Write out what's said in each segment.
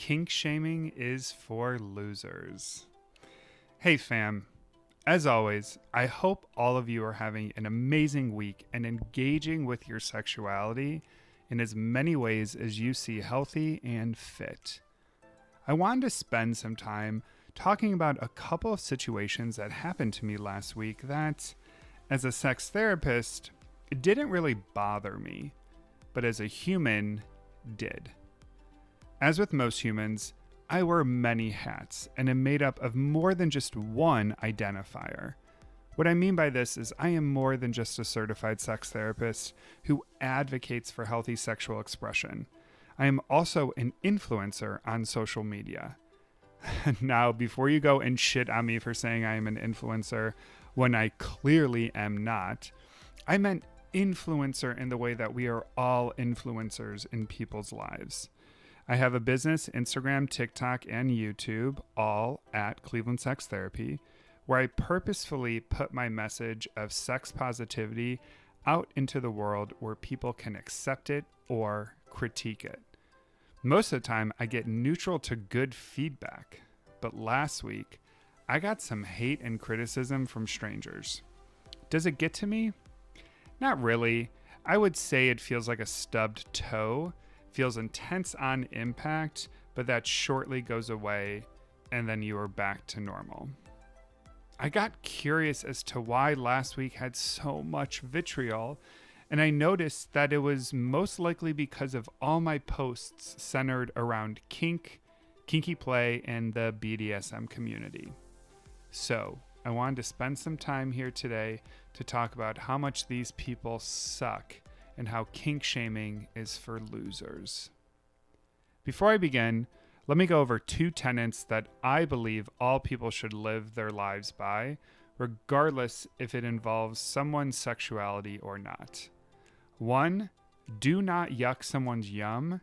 Kink shaming is for losers. Hey fam, as always, I hope all of you are having an amazing week and engaging with your sexuality in as many ways as you see healthy and fit. I wanted to spend some time talking about a couple of situations that happened to me last week that, as a sex therapist, it didn't really bother me, but as a human, did. As with most humans, I wear many hats and am made up of more than just one identifier. What I mean by this is I am more than just a certified sex therapist who advocates for healthy sexual expression. I am also an influencer on social media. Now, before you go and shit on me for saying I am an influencer when I clearly am not, I meant influencer in the way that we are all influencers in people's lives. I have a business, Instagram, TikTok, and YouTube, all at Cleveland Sex Therapy, where I purposefully put my message of sex positivity out into the world where people can accept it or critique it. Most of the time, I get neutral to good feedback, but last week, I got some hate and criticism from strangers. Does it get to me? Not really. I would say it feels like a stubbed toe. Feels intense on impact, but that shortly goes away and then you are back to normal. I got curious as to why last week had so much vitriol, and I noticed that it was most likely because of all my posts centered around kink, kinky play, and the BDSM community. So, I wanted to spend some time here today to talk about how much these people suck and how kink shaming is for losers. Before I begin, let me go over 2 tenets that I believe all people should live their lives by, regardless if it involves someone's sexuality or not. 1, do not yuck someone's yum.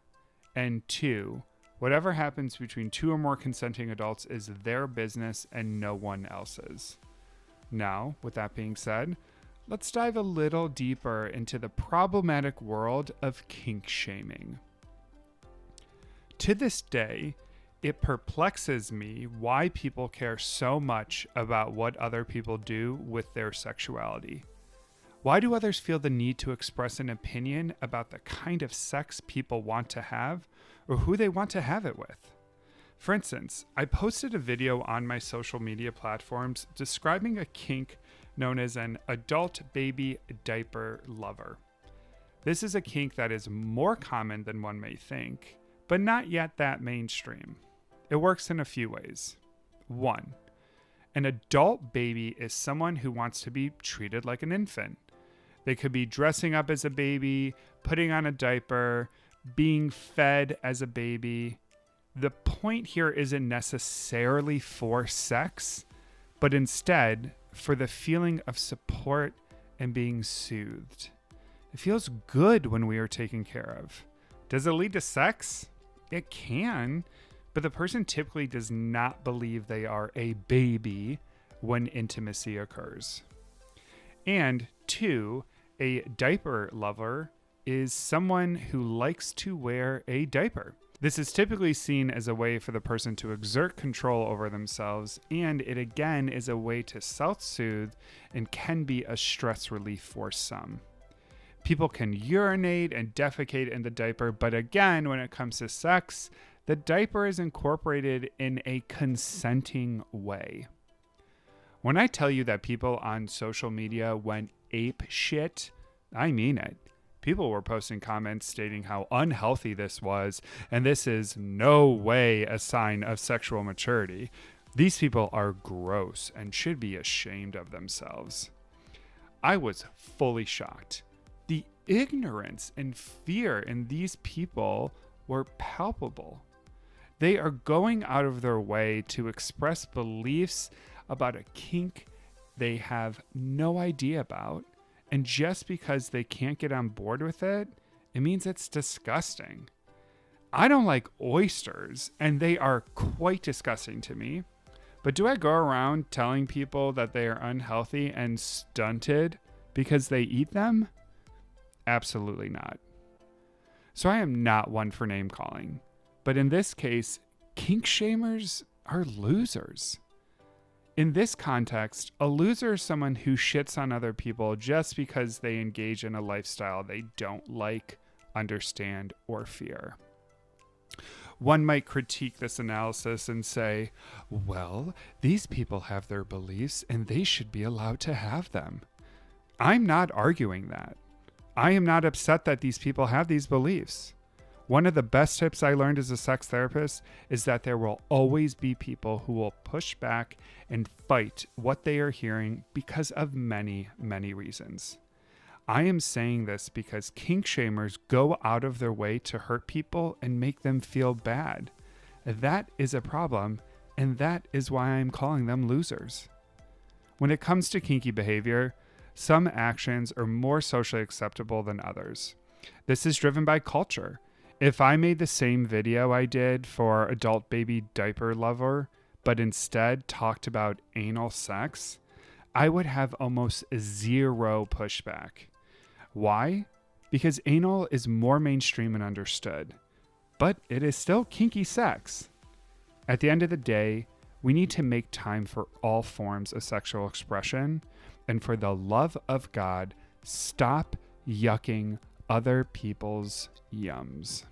And 2, whatever happens between 2 or more consenting adults is their business and no one else's. Now, with that being said, let's dive a little deeper into the problematic world of kink shaming. To this day, it perplexes me why people care so much about what other people do with their sexuality. Why do others feel the need to express an opinion about the kind of sex people want to have or who they want to have it with? For instance, I posted a video on my social media platforms describing a kink known as an adult baby diaper lover. This is a kink that is more common than one may think, but not yet that mainstream. It works in a few ways. 1, an adult baby is someone who wants to be treated like an infant. They could be dressing up as a baby, putting on a diaper, being fed as a baby. The point here isn't necessarily for sex, but instead for the feeling of support and being soothed. It feels good when we are taken care of. Does it lead to sex? It can, but the person typically does not believe they are a baby when intimacy occurs. And 2, a diaper lover is someone who likes to wear a diaper. This is typically seen as a way for the person to exert control over themselves, and it again is a way to self-soothe and can be a stress relief for some. People can urinate and defecate in the diaper, but again, when it comes to sex, the diaper is incorporated in a consenting way. When I tell you that people on social media went ape shit, I mean it. People were posting comments stating how unhealthy this was, and this is no way a sign of sexual maturity. These people are gross and should be ashamed of themselves. I was fully shocked. The ignorance and fear in these people were palpable. They are going out of their way to express beliefs about a kink they have no idea about. And just because they can't get on board with it, it means it's disgusting. I don't like oysters, and they are quite disgusting to me. But do I go around telling people that they are unhealthy and stunted because they eat them? Absolutely not. So I am not one for name calling. But in this case, kink shamers are losers. In this context, a loser is someone who shits on other people just because they engage in a lifestyle they don't like, understand, or fear. One might critique this analysis and say, well, these people have their beliefs and they should be allowed to have them. I'm not arguing that. I am not upset that these people have these beliefs. One of the best tips I learned as a sex therapist is that there will always be people who will push back and fight what they are hearing because of many, many reasons. I am saying this because kink shamers go out of their way to hurt people and make them feel bad. That is a problem, and that is why I'm calling them losers. When it comes to kinky behavior, some actions are more socially acceptable than others. This is driven by culture. If I made the same video I did for adult baby diaper lover, but instead talked about anal sex, I would have almost zero pushback. Why? Because anal is more mainstream and understood, but it is still kinky sex. At the end of the day, we need to make time for all forms of sexual expression, and for the love of God, stop yucking other people's yums.